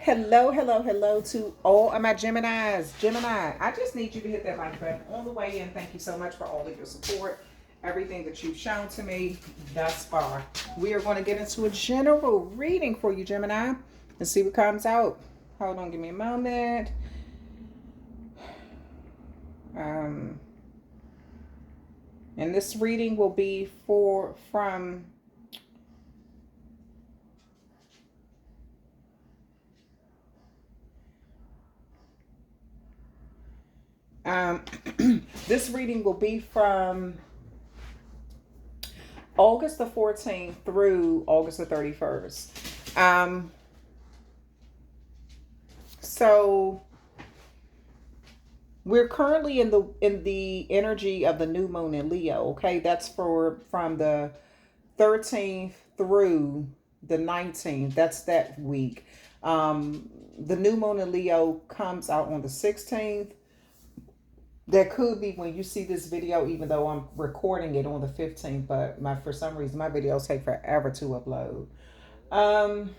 Hello, hello, hello to all of my Geminis. Gemini, I just need you to hit that like button on the way in. Thank you so much for all of your support, everything that you've shown to me thus far. We are going to get into a general reading for you, Gemini, and see what comes out. Hold on, give me a moment. Um, and this reading will be from um, this reading will be from August the 14th through August the 31st. So we're currently in the energy of the new moon in Leo. Okay, that's from the 13th through the 19th. That's that week. The new moon in Leo comes out on the 16th. That could be when you see this video, even though I'm recording it on the 15th, but for some reason my videos take forever to upload. Um,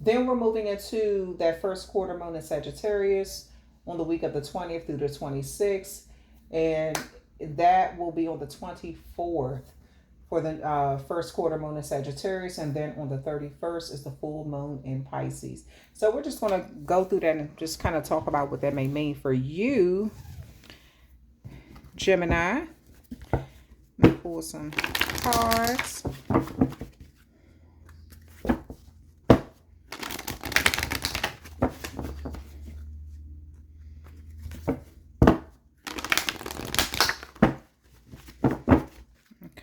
then we're moving into that first quarter moon in Sagittarius on the week of the 20th through the 26th. And that will be on the 24th for the first quarter moon in Sagittarius. And then on the 31st is the full moon in Pisces. So we're just going to go through that and just kind of talk about what that may mean for you, Gemini. Let me pull some cards.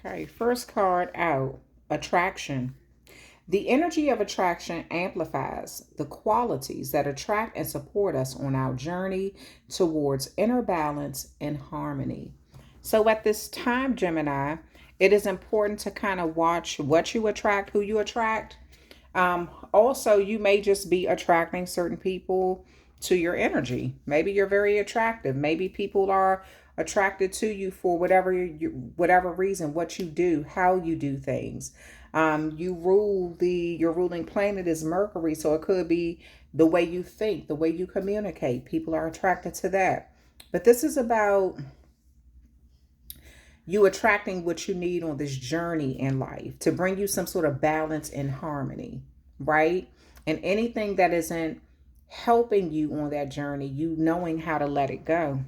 Okay, first card out, attraction. The energy of attraction amplifies the qualities that attract and support us on our journey towards inner balance and harmony. So at this time, Gemini, it is important to kind of watch what you attract, who you attract. Also, you may just be attracting certain people to your energy. Maybe you're very attractive. Maybe people are attracted to you for whatever reason, what you do, how you do things. Your ruling planet is Mercury, so it could be the way you think, the way you communicate. People are attracted to that. But this is about you attracting what you need on this journey in life to bring you some sort of balance and harmony, right? And anything that isn't helping you on that journey, you knowing how to let it go.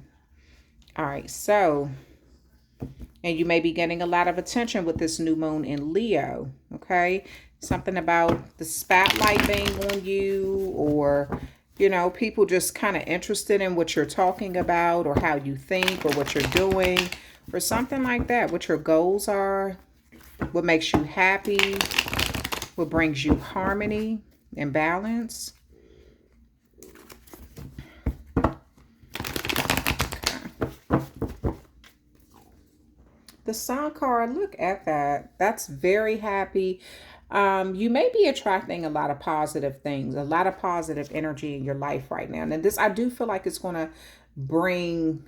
All right, so, and you may be getting a lot of attention with this new moon in Leo, okay? Something about the spotlight being on you, or, people just kind of interested in what you're talking about or how you think or what you're doing or something like that, what your goals are, what makes you happy, what brings you harmony and balance. The Sun card, look at that. That's very happy. You may be attracting a lot of positive things, a lot of positive energy in your life right now. And this, I do feel like it's going to bring,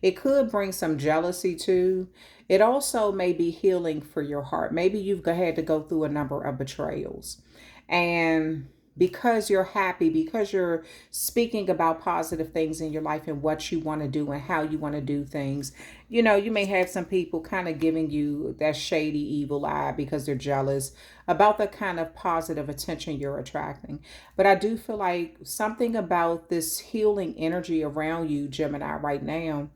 it could bring some jealousy too. It also may be healing for your heart. Maybe you've had to go through a number of betrayals. And because you're happy, because you're speaking about positive things in your life and what you want to do and how you want to do things, you may have some people kind of giving you that shady evil eye because they're jealous about the kind of positive attention you're attracting. But I do feel like something about this healing energy around you, Gemini, right now,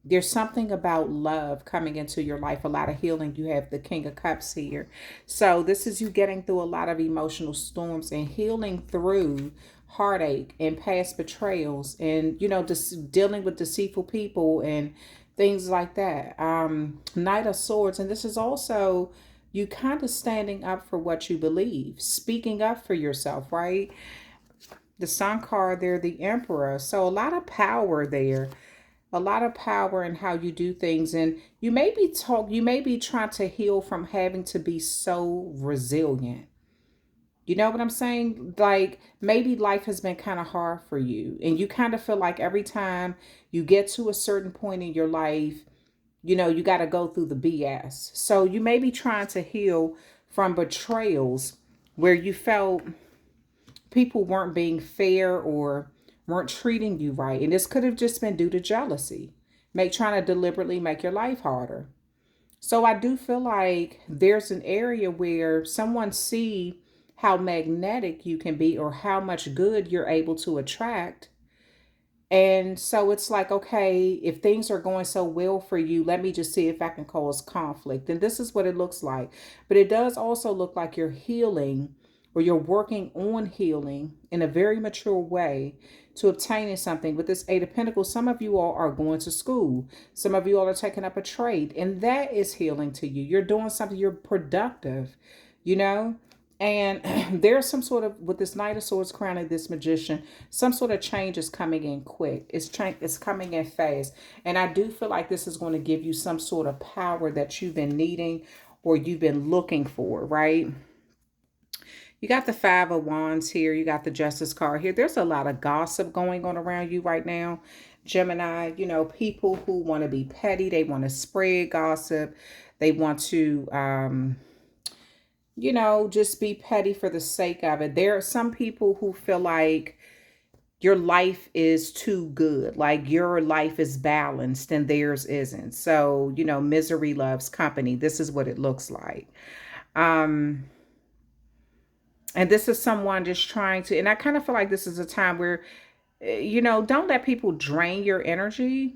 there's something about love coming into your life, a lot of healing. You have the King of Cups here. So this is you getting through a lot of emotional storms and healing through heartache and past betrayals and, just dealing with deceitful people and things like that. Knight of Swords. And this is also you kind of standing up for what you believe, speaking up for yourself, right? The Sun card there, the Emperor. So a lot of power there, a lot of power in how you do things. And you may be trying to heal from having to be so resilient. You know what I'm saying? Like maybe life has been kind of hard for you and you kind of feel like every time you get to a certain point in your life, you got to go through the BS. So you may be trying to heal from betrayals where you felt people weren't being fair or weren't treating you right. And this could have just been due to jealousy, trying to deliberately make your life harder. So I do feel like there's an area where someone see how magnetic you can be or how much good you're able to attract. And so it's like, okay, if things are going so well for you, let me just see if I can cause conflict. And this is what it looks like. But it does also look like you're healing or you're working on healing in a very mature way to obtaining something. With this Eight of Pentacles, some of you all are going to school. Some of you all are taking up a trade, and that is healing to you. You're doing something, you're productive, you know? And there's some sort of, with this Knight of Swords crowning this Magician, some sort of change is coming in quick. It's coming in fast. And I do feel like this is going to give you some sort of power that you've been needing or you've been looking for, right? You got the Five of Wands here. You got the Justice card here. There's a lot of gossip going on around you right now, Gemini. You know, people who want to be petty. They want to spread gossip. They want to, you know, just be petty for the sake of it. There are some people who feel like your life is too good, like your life is balanced and theirs isn't. So, you know, misery loves company. This is what it looks like. And this is someone just trying to, and I kind of feel like this is a time where, you know, don't let people drain your energy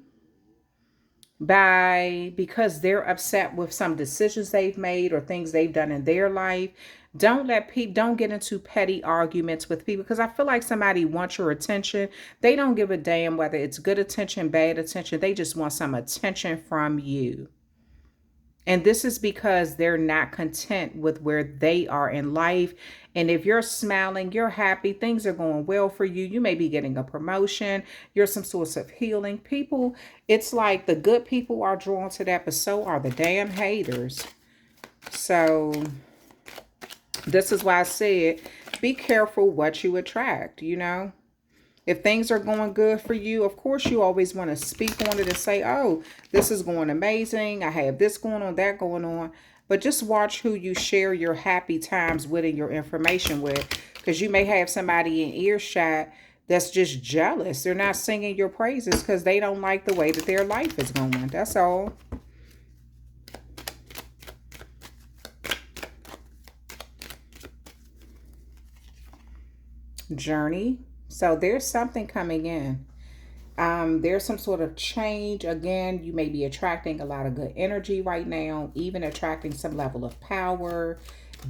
because they're upset with some decisions they've made or things they've done in their life. Don't get into petty arguments with people, because I feel like somebody wants your attention. They don't give a damn whether it's good attention, bad attention. They just want some attention from you. And this is because they're not content with where they are in life. And if you're smiling, you're happy, things are going well for you. You may be getting a promotion. You're some source of healing. People, it's like the good people are drawn to that, but so are the damn haters. So this is why I said, be careful what you attract, you know. If things are going good for you, of course, you always want to speak on it and say, oh, this is going amazing. I have this going on, that going on. But just watch who you share your happy times with and your information with, because you may have somebody in earshot that's just jealous. They're not singing your praises because they don't like the way that their life is going. That's all. Journey. So there's something coming in. There's some sort of change. Again, you may be attracting a lot of good energy right now, even attracting some level of power,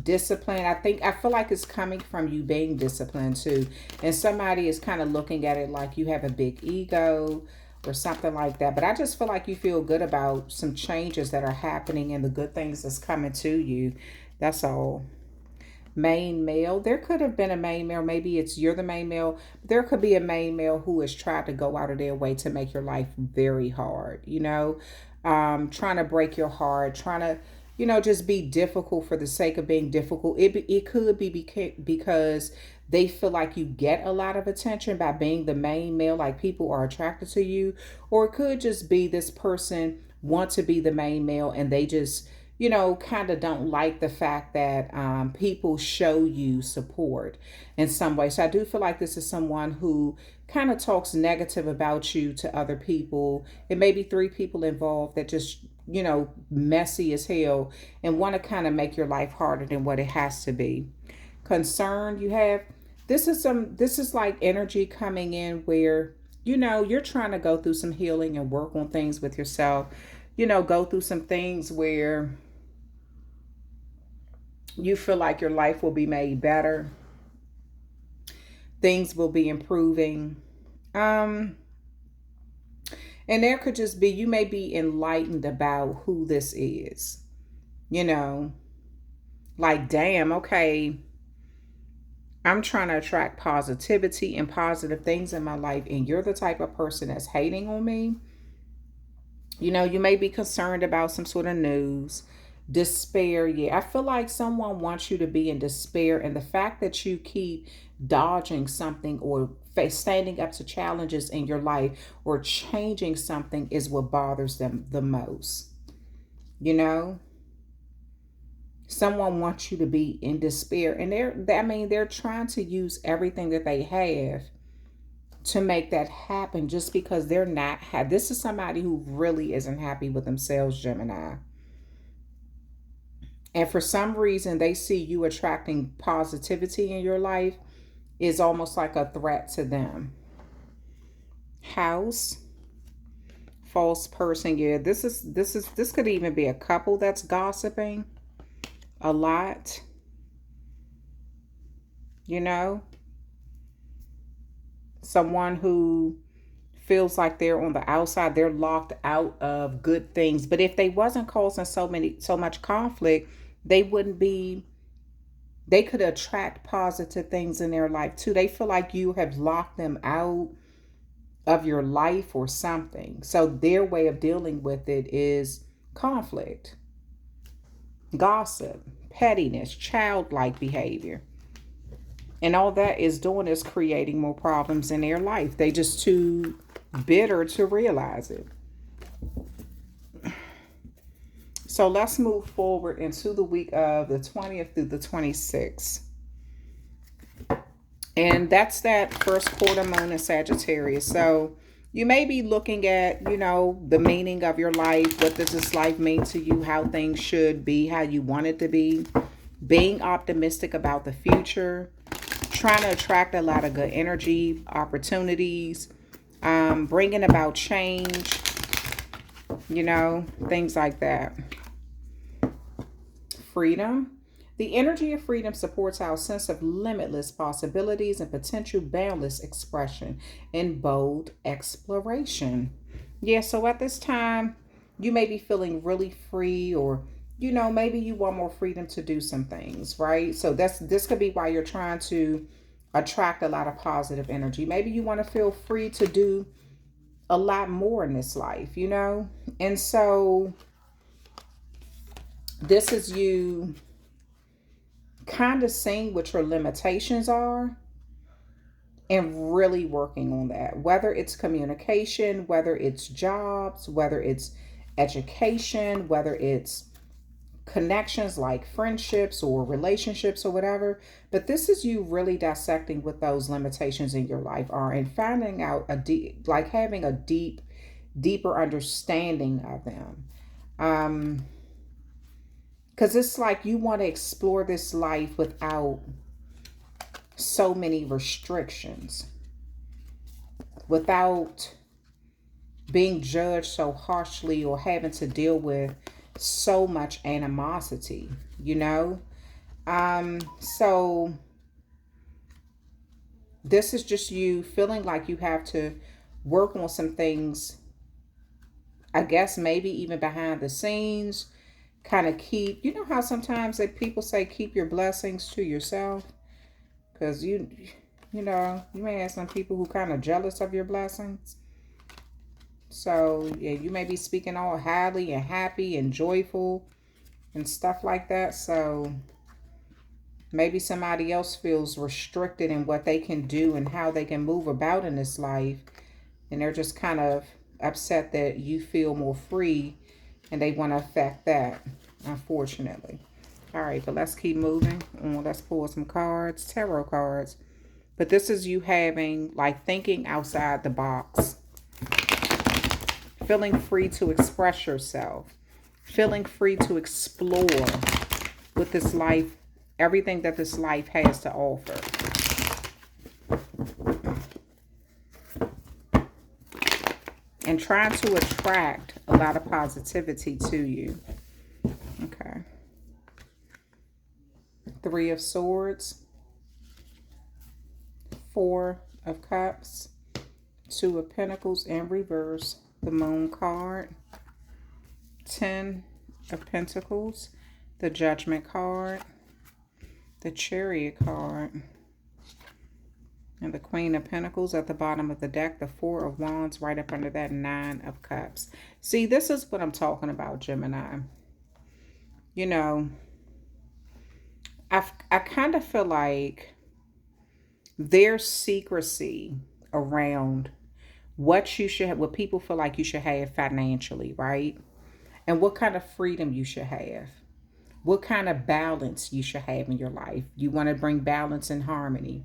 discipline. I feel like it's coming from you being disciplined too. And somebody is kind of looking at it like you have a big ego or something like that. But I just feel like you feel good about some changes that are happening and the good things that's coming to you. That's all. Main male, there could have been a main male, maybe you're the main male. There could be a main male who has tried to go out of their way to make your life very hard, you know, trying to break your heart, trying to, you know, just be difficult for the sake of being difficult. It could be because they feel like you get a lot of attention by being the main male, like people are attracted to you. Or it could just be this person wants to be the main male and they just, you know, kind of don't like the fact that people show you support in some way. So I do feel like this is someone who kind of talks negative about you to other people. It may be 3 people involved that just, you know, messy as hell and want to kind of make your life harder than what it has to be. Concern you have. This is like energy coming in where, you know, you're trying to go through some healing and work on things with yourself. You know, go through some things where you feel like your life will be made better. Things will be improving. And there could just be, you may be enlightened about who this is. You know, like, damn, okay, I'm trying to attract positivity and positive things in my life, and you're the type of person that's hating on me. You know, you may be concerned about some sort of news. Despair. Yeah, I feel like someone wants you to be in despair, and the fact that you keep dodging something or standing up to challenges in your life or changing something is what bothers them the most. You know, Someone wants you to be in despair, and they're trying to use everything that they have to make that happen, just because they're not this is somebody who really isn't happy with themselves, Gemini. And for some reason, they see you attracting positivity in your life is almost like a threat to them. House, false person. Yeah, this could even be a couple that's gossiping a lot. You know, someone who feels like they're on the outside, they're locked out of good things. But if they wasn't causing so much conflict, they wouldn't be, they could attract positive things in their life too. They feel like you have locked them out of your life or something. So their way of dealing with it is conflict, gossip, pettiness, childlike behavior. And all that is doing is creating more problems in their life. They just too bitter to realize it. So let's move forward into the week of the 20th through the 26th. And that's that first quarter moon in Sagittarius. So you may be looking at, the meaning of your life. What does this life mean to you? How things should be, how you want it to be. Being optimistic about the future. Trying to attract a lot of good energy, opportunities. Bringing about change. Things like that. Freedom. The energy of freedom supports our sense of limitless possibilities and potential boundless expression and bold exploration. Yeah, so at this time, you may be feeling really free, or, maybe you want more freedom to do some things, right? So this could be why you're trying to attract a lot of positive energy. Maybe you want to feel free to do a lot more in this life, And so this is you kind of seeing what your limitations are and really working on that, whether it's communication, whether it's jobs, whether it's education, whether it's connections like friendships or relationships or whatever. But this is you really dissecting what those limitations in your life are and finding out having a deeper understanding of them. Because it's like you want to explore this life without so many restrictions, without being judged so harshly or having to deal with so much animosity, So this is just you feeling like you have to work on some things, I guess maybe even behind the scenes. Kind of keep, how sometimes people say keep your blessings to yourself, because you may have some people who kind of jealous of your blessings. So yeah, you may be speaking all highly and happy and joyful and stuff like that. So maybe somebody else feels restricted in what they can do and how they can move about in this life, and they're just kind of upset that you feel more free, and they want to affect that, unfortunately. All right, but let's keep moving. Let's pull some cards, tarot cards. But this is you having, thinking outside the box. Feeling free to express yourself. Feeling free to explore with this life, everything that this life has to offer. And trying to attract a lot of positivity to you. Okay. 3 of Swords. 4 of Cups. 2 of Pentacles in reverse. The Moon card. 10 of Pentacles. The Judgment card. The Chariot card. And the Queen of Pentacles at the bottom of the deck. The 4 of Wands right up under that 9 of Cups. See, this is what I'm talking about, Gemini. I kind of feel like there's secrecy around what you should have, what people feel like you should have financially, right? And what kind of freedom you should have. what kind of balance you should have in your life. You want to bring balance and harmony.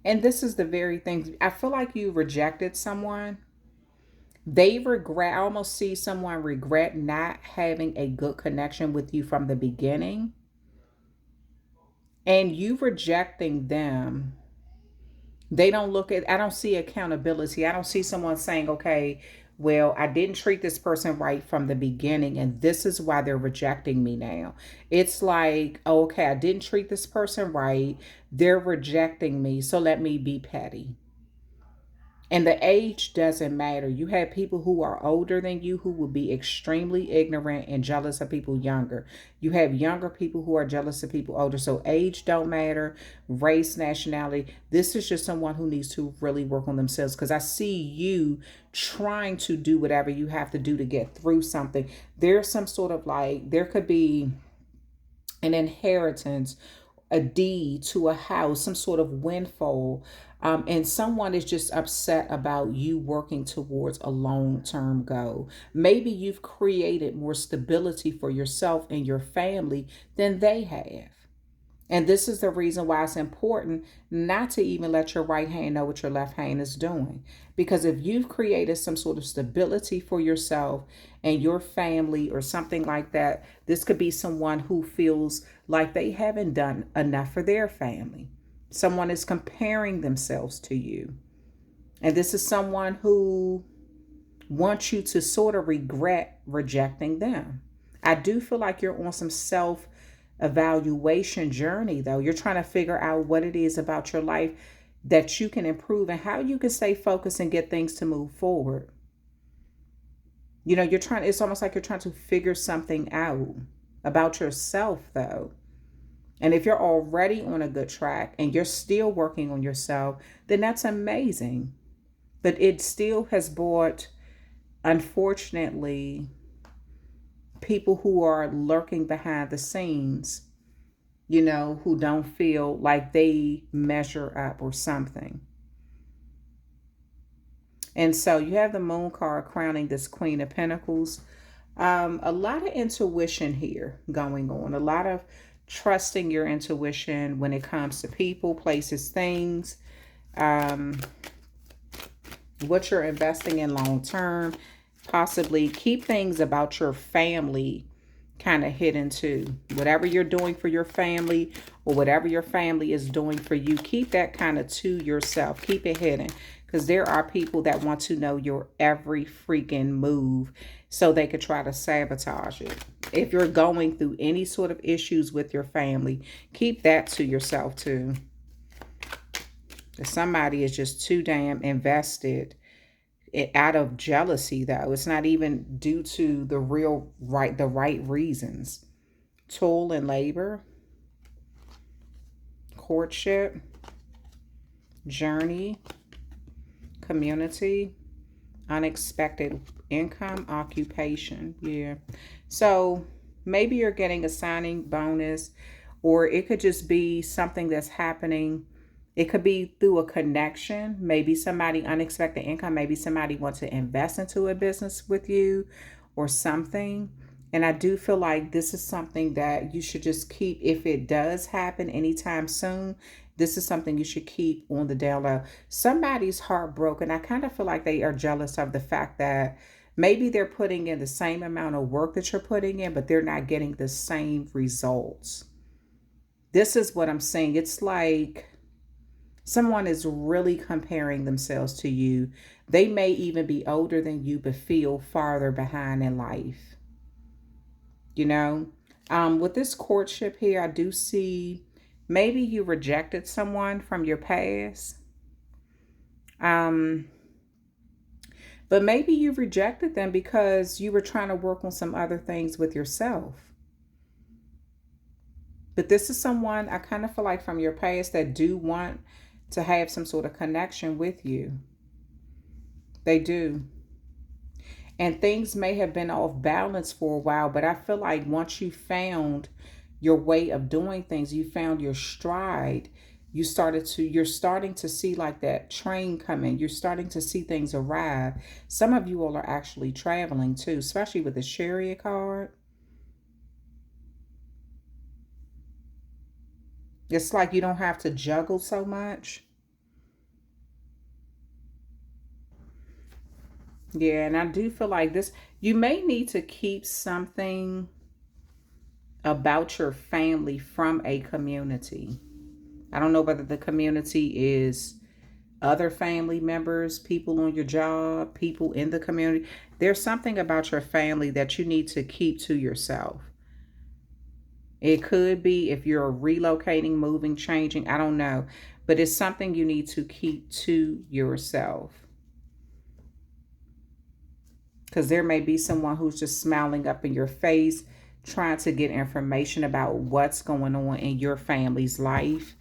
And this is the very thing. I feel like you rejected someone. They regret, I almost see someone regret not having a good connection with you from the beginning. And you rejecting them, they don't look at, I don't see accountability. I don't see someone saying, okay, well, I didn't treat this person right from the beginning, and this is why they're rejecting me now. It's like, oh, okay, I didn't treat this person right. They're rejecting me, so let me be petty. And the age doesn't matter. You have people who are older than you who will be extremely ignorant and jealous of people younger. You have younger people who are jealous of people older. So age don't matter, race, nationality. This is just someone who needs to really work on themselves, because I see you trying to do whatever you have to do to get through something. There's some sort of like, there could be an inheritance, a deed to a house, some sort of windfall. And someone is just upset about you working towards a long-term goal. Maybe you've created more stability for yourself and your family than they have. And this is the reason why it's important not to even let your right hand know what your left hand is doing. Because if you've created some sort of stability for yourself and your family or something like that, this could be someone who feels like they haven't done enough for their family. Someone is comparing themselves to you. And this is someone who wants you to sort of regret rejecting them. I do feel like you're on some self evaluation journey, though. You're trying to figure out what it is about your life that you can improve and how you can stay focused and get things to move forward. You know, you're trying, it's almost like you're trying to figure something out about yourself, though. And if you're already on a good track and you're still working on yourself, then that's amazing. But it still has brought, unfortunately, people who are lurking behind the scenes, you know, who don't feel like they measure up or something. And so you have the Moon card crowning this Queen of Pentacles. A lot of intuition here going on, a lot of trusting your intuition when it comes to people, places, things, what you're investing in long term. Possibly keep things about your family kind of hidden too. Whatever you're doing for your family or whatever your family is doing for you, keep that kind of to yourself. Keep it hidden, because there are people that want to know your every freaking move so they could try to sabotage it. If you're going through any sort of issues with your family, keep that to yourself too. If somebody is just too damn invested, it out of jealousy, though. It's not even due to the right reasons. Toil and labor, courtship, journey, community, unexpected income, occupation. Yeah. So maybe you're getting a signing bonus, or it could just be something that's happening. It could be through a connection, maybe somebody unexpected income, maybe somebody wants to invest into a business with you or something. And I do feel like this is something that you should just keep, if it does happen anytime soon, this is something you should keep on the down low. Somebody's heartbroken. I kind of feel like they are jealous of the fact that maybe they're putting in the same amount of work that you're putting in, but they're not getting the same results. This is what I'm saying. It's like someone is really comparing themselves to you. They may even be older than you, but feel farther behind in life. You know, with this courtship here, I do see maybe you rejected someone from your past. But maybe you rejected them because you were trying to work on some other things with yourself. But this is someone I kind of feel like from your past that do want to have some sort of connection with you. They do. And things may have been off balance for a while, but I feel like once you found your way of doing things, you found your stride, you're starting to see like that train coming. You're starting to see things arrive. Some of you all are actually traveling too, especially with the Chariot card. It's like you don't have to juggle so much. Yeah, and I do feel like this, you may need to keep something about your family from a community. I don't know whether the community is other family members, people on your job, people in the community. There's something about your family that you need to keep to yourself. It could be if you're relocating, moving, changing, I don't know. But it's something you need to keep to yourself. Because there may be someone who's just smiling up in your face, trying to get information about what's going on in your family's life.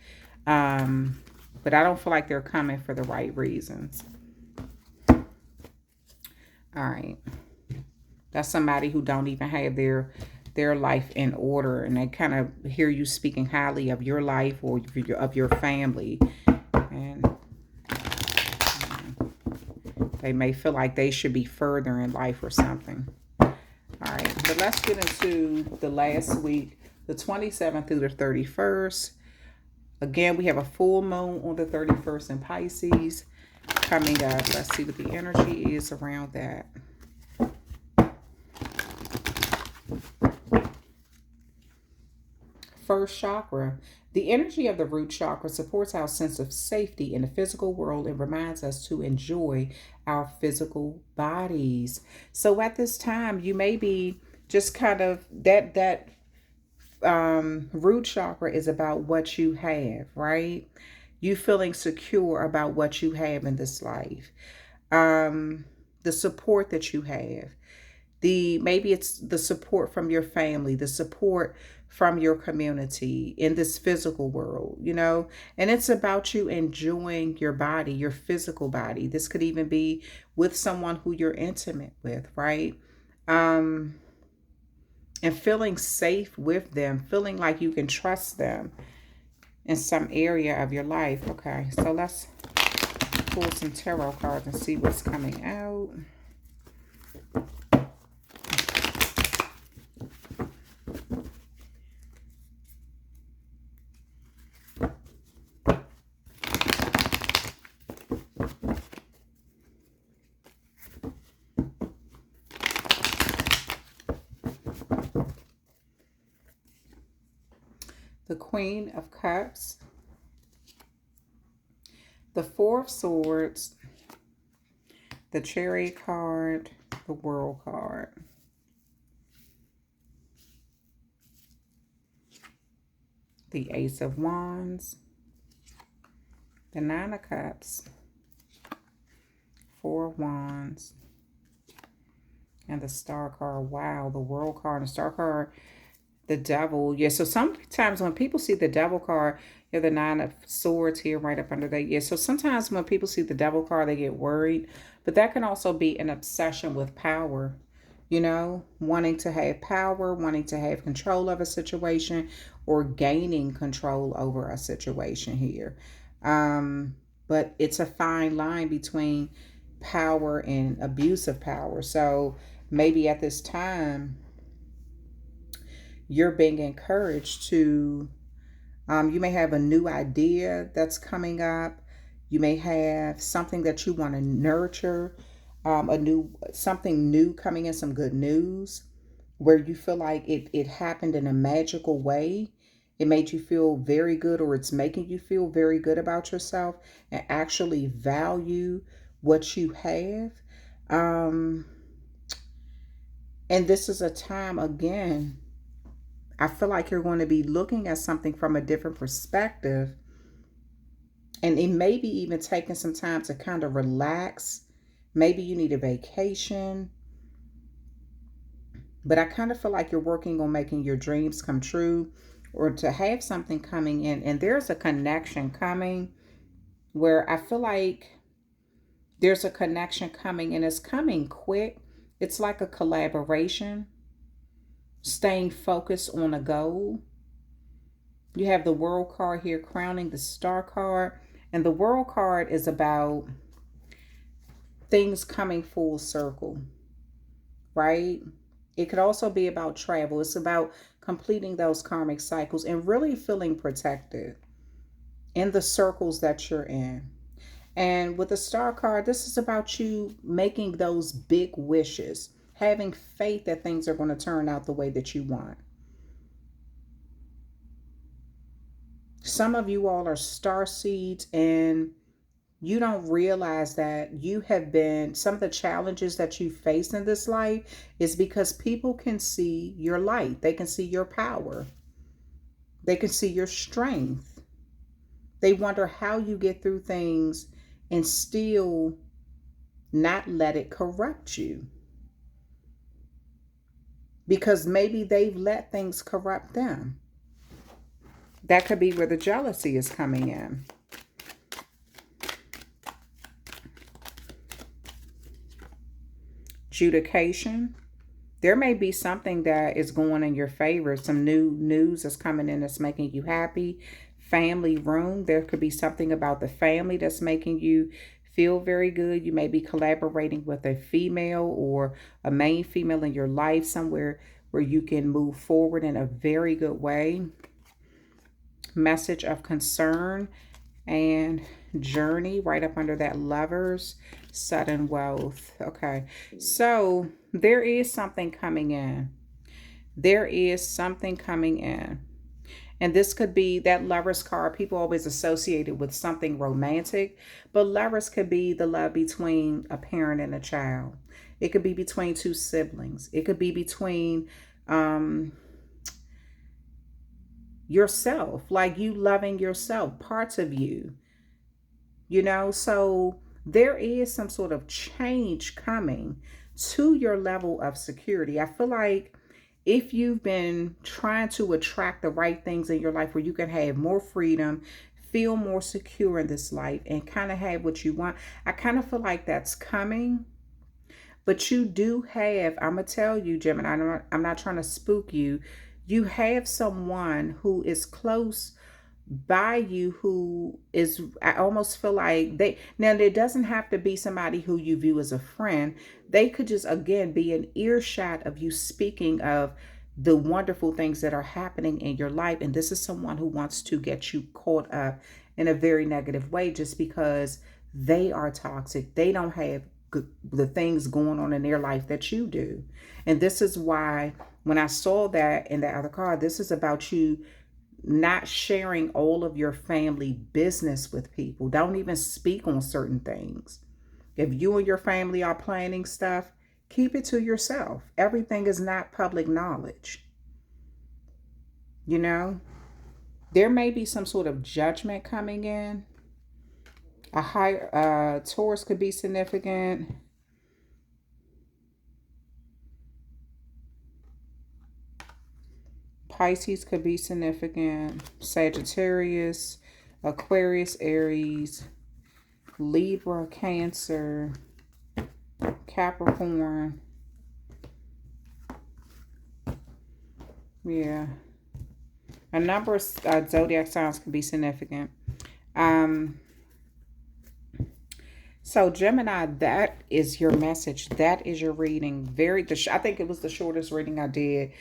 Um, but I don't feel like they're coming for the right reasons. All right. That's somebody who don't even have their life in order, and they kind of hear you speaking highly of your life or of your family, and they may feel like they should be further in life or something. All right, but let's get into the last week, the 27th through the 31st. Again, we have a full moon on the 31st in Pisces coming up. Let's see what the energy is around that. First chakra. The energy of the root chakra supports our sense of safety in the physical world and reminds us to enjoy our physical bodies. So at this time, you may be just kind of that root chakra is about what you have, right? You feeling secure about what you have in this life. The support that you have. Maybe it's the support from your family, the support from your community in this physical world, and it's about you enjoying your body, your physical body. This could even be with someone who you're intimate with, right? And feeling safe with them, feeling like you can trust them in some area of your life. Okay, so let's pull some tarot cards and see what's coming out. The Queen of Cups, the Four of Swords, the Chariot card, the World card. The Ace of Wands, the Nine of Cups, Four of Wands, and the Star card. Wow, the World card and the Star card, the Devil. Yeah, so sometimes when people see the Devil card, you have the Nine of Swords here right up under that. Yeah, so sometimes when people see the Devil card, they get worried. But that can also be an obsession with power. Wanting to have power, wanting to have control of a situation, or gaining control over a situation here. But it's a fine line between power and abuse of power. So maybe at this time, you're being encouraged to, you may have a new idea that's coming up. You may have something that you want to nurture, something new coming in, some good news where you feel like it happened in a magical way. It made you feel very good, or it's making you feel very good about yourself and actually value what you have. And this is a time, again, I feel like you're going to be looking at something from a different perspective. And it may be even taking some time to kind of relax. Maybe you need a vacation. But I kind of feel like you're working on making your dreams come true, or to have something coming in. And there's a connection coming where I feel like there's a connection coming, and it's coming quick. It's like a collaboration, staying focused on a goal. You have the World card here crowning the Star card. And the World card is about things coming full circle, right? It could also be about travel. It's about completing those karmic cycles, and really feeling protected in the circles that you're in. And with the star card, this is about you making those big wishes, having faith that things are going to turn out the way that you want. Some of you all are star seeds, and you don't realize that you have been, some of the challenges that you face in this life is because people can see your light. They can see your power. They can see your strength. They wonder how you get through things and still not let it corrupt you. Because maybe they've let things corrupt them. That could be where the jealousy is coming in. Adjudication. There may be something that is going in your favor. Some new news is coming in that's making you happy. Family room. There could be something about the family that's making you feel very good. You may be collaborating with a female or a main female in your life, somewhere where you can move forward in a very good way. Message of concern and journey right up under that. Lovers, sudden wealth. Okay, so there is something coming in. There is something coming in. And this could be that Lovers card. People always associate it with something romantic, but Lovers could be the love between a parent and a child. It could be between two siblings. It could be between yourself, like you loving yourself, parts of you, you know. So there is some sort of change coming to your level of security. I feel like if you've been trying to attract the right things in your life where you can have more freedom, feel more secure in this life, and kind of have what you want, I kind of feel like that's coming. But you do have, I'm going to tell you, Gemini, I'm not trying to spook you. You have someone who is close by you who is, I almost feel like now there doesn't have to be somebody who you view as a friend. They could just, again, be an earshot of you speaking of the wonderful things that are happening in your life. And this is someone who wants to get you caught up in a very negative way just because they are toxic. They don't have the things going on in their life that you do. And this is why when I saw that in the other card, this is about you not sharing all of your family business with people. Don't even speak on certain things. If you and your family are planning stuff, keep it to yourself. Everything is not public knowledge. You know, there may be some sort of judgment coming in. A higher Taurus could be significant. Pisces could be significant. Sagittarius, Aquarius, Aries, Libra, Cancer, Capricorn. Yeah. A number of zodiac signs can be significant. So Gemini, that is your message. That is your reading. I think it was the shortest reading I did,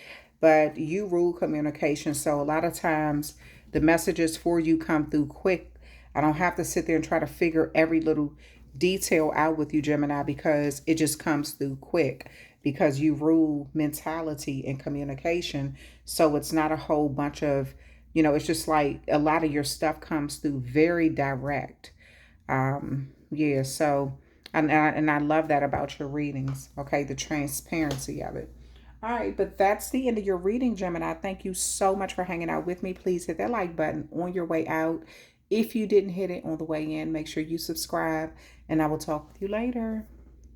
but you rule communication. So a lot of times the messages for you come through quick. I don't have to sit there and try to figure every little detail out with you, Gemini, because it just comes through quick because you rule mentality and communication. So it's not a whole bunch of, it's just like a lot of your stuff comes through very direct. Yeah, so and I love that about your readings. Okay, the transparency of it. All right, but that's the end of your reading, Gemini. Thank you so much for hanging out with me. Please hit that like button on your way out. If you didn't hit it on the way in, make sure you subscribe, and I will talk with you later.